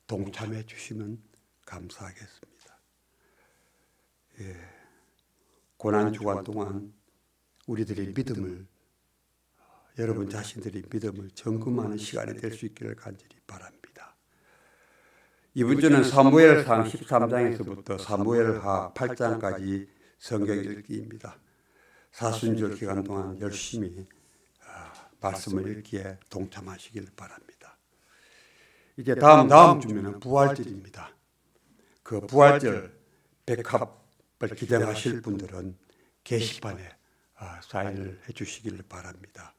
A: 동참해 주시면 감사하겠습니다. 예, 고난주간 동안 우리들의 믿음을 여러분 자신들의 믿음을 점검하는 시간이 될 수 있기를 간절히 바랍니다. 이번 주는 사무엘상 13장에서부터 사무엘하 8장까지 성경 읽기입니다. 사순절 기간 동안 열심히 말씀을 읽기에 동참하시길 바랍니다. 이제 다음 주면은 부활절입니다. 그 부활절 백합을 기대하실 분들은 게시판에 사인을 해주시기를 바랍니다.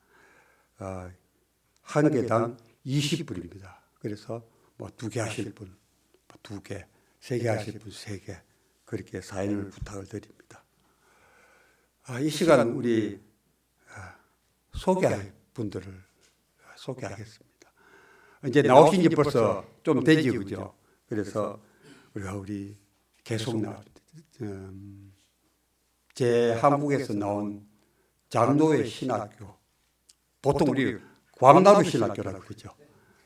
A: 한 개당 20불입니다. 그래서 뭐 2개 하실 분 2개, 3개 하실 분 3개 그렇게 사인을 부탁을 드립니다. 이 시간 우리 소개할 분들을 소개하겠습니다. 이제 나오신 지 벌써 좀 되지 그죠? 그래서 우리 계속 제 한국에서 나온 장로의 신학교 보통 우리 광나루 신학교라고 그러죠.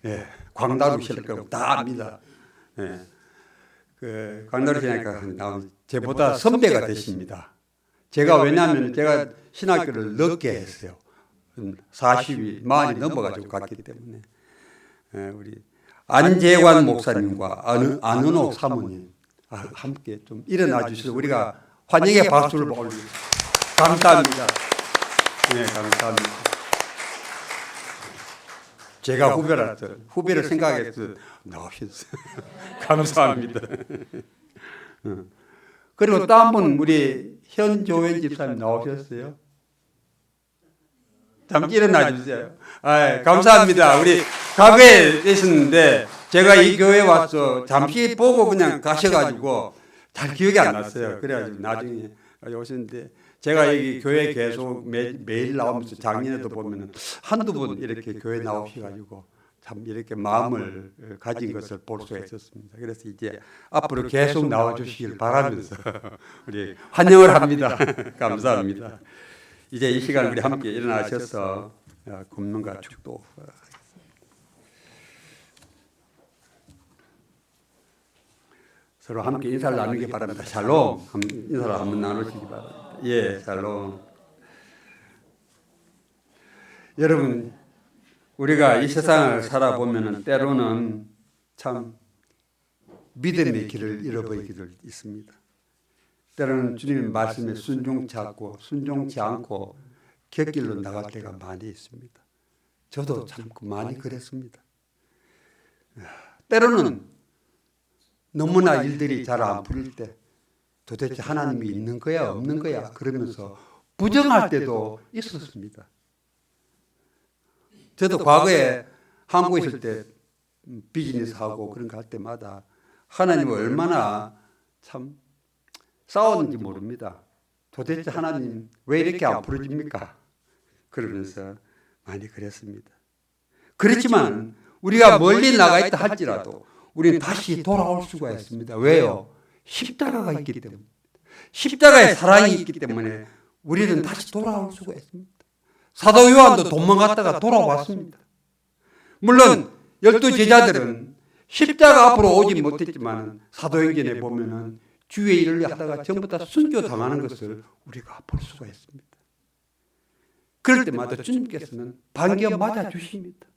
A: 예, 광나루 신학교 다 압니다. 예, 그 광나루 신학교가 나온 제보다 선배가 되십니다. 제가 왜냐하면 제가 신학교를 늦게 했어요. 40이 많이 넘어가지고 갔기 때문에 우리 안재관 목사님과 안은옥 사모님 함께 좀 일어나 주셔서 우리가 환영의 박수를 올립니다. 감사합니다. 네, 감사합니다. 제가 후배를 생각해서 나오셨어요. 감사합니다. 그리고 또 한 분 우리 현조회 집사님 나오셨어요. 잠시 일어나 주세요. 감사합니다. 우리 과거에 계셨는데 제가 이 교회 와서 잠시 보고 그냥 가셔가지고 잘 기억이 안 났어요. 그래가지고 나중에 오셨는데 제가 여기 교회 계속 매일 나오면서 작년에도 보면은 한두 번 이렇게 교회 나오셔가지고 참 이렇게 마음을 가진 것을 볼 수가 있었습니다. 그래서 이제 앞으로 계속 나와주시길 바라면서 우리 환영을 합니다. 감사합니다. 이제 이 시간 우리 함께 일어나셔서 금문과 축도 서로 함께 인사를 나누기 바랍니다. 샬롬. 인사를 한번 나누시기 바랍니다. 예, 샬롬. 여러분, 우리가 이 세상을 살아보면 때로는 참 믿음의 길을 잃어버리기도 있습니다. 때로는 주님의 말씀에 순종치 않고 곁길로 나갈 때가 많이 있습니다. 저도 참 많이 그랬습니다. 때로는 너무나 일들이 잘 안 풀릴 때 도대체 하나님이 있는 거야 없는 거야 그러면서 부정할 때도 있었습니다. 저도 과거에 한국에 있을 때 비즈니스하고 그런 거 할 때마다 하나님을 얼마나 참 싸웠는지 모릅니다. 도대체 하나님 왜 이렇게 안 풀어집니까? 그러면서 많이 그랬습니다. 그렇지만 우리가 멀리 나가 있다 할지라도 우리는 다시 돌아올 수가 있습니다. 왜요? 십자가가 있기 때문에. 십자가의 사랑이 있기 때문에 우리는 다시 돌아올 수가 있습니다. 사도 요한도 도망갔다가 돌아왔습니다. 물론 12제자들은 십자가 앞으로 오지 못했지만 사도행전에 보면은 주의 일을 하다가 전부 다 순교당하는 것을 우리가 볼 수가 있습니다. 그럴 때마다 주님께서는 반겨 맞아주십니다.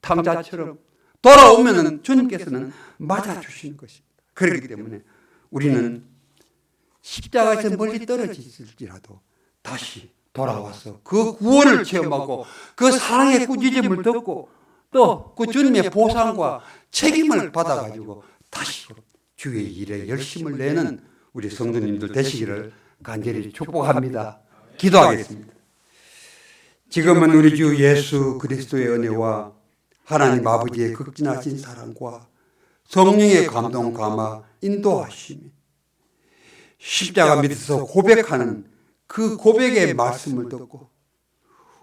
A: 탐자처럼 돌아오면은 주님께서는 맞아주시는 것입니다. 그렇기 때문에 우리는 십자가에서 멀리 떨어질지라도 다시 돌아와서 그 구원을 체험하고 그 사랑의 꾸짖음을 듣고 또 그 주님의 보상과 책임을 받아가지고 다시 주의 일에 열심을 내는 우리 성도님들 되시기를 간절히 축복합니다. 기도하겠습니다. 지금은 우리 주 예수 그리스도의 은혜와 하나님 아버지의 극진하신 사랑과 성령의 감동 감화 인도하심이 십자가 밑에서 고백하는 그 고백의 말씀을 듣고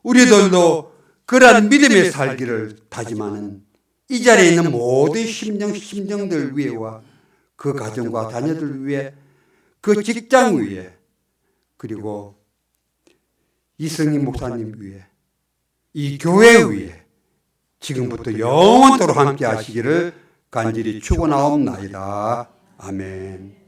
A: 우리들도 그러한 믿음의 살기를 다짐하는 이 자리에 있는 모든 심정들 위에와 그 가정과 자녀들 위해 그 직장 위에 그리고 이승희 목사님 위에 이 교회 위에 지금부터 영원토록 함께 하시기를 간절히 축원하옵나이다. 아멘.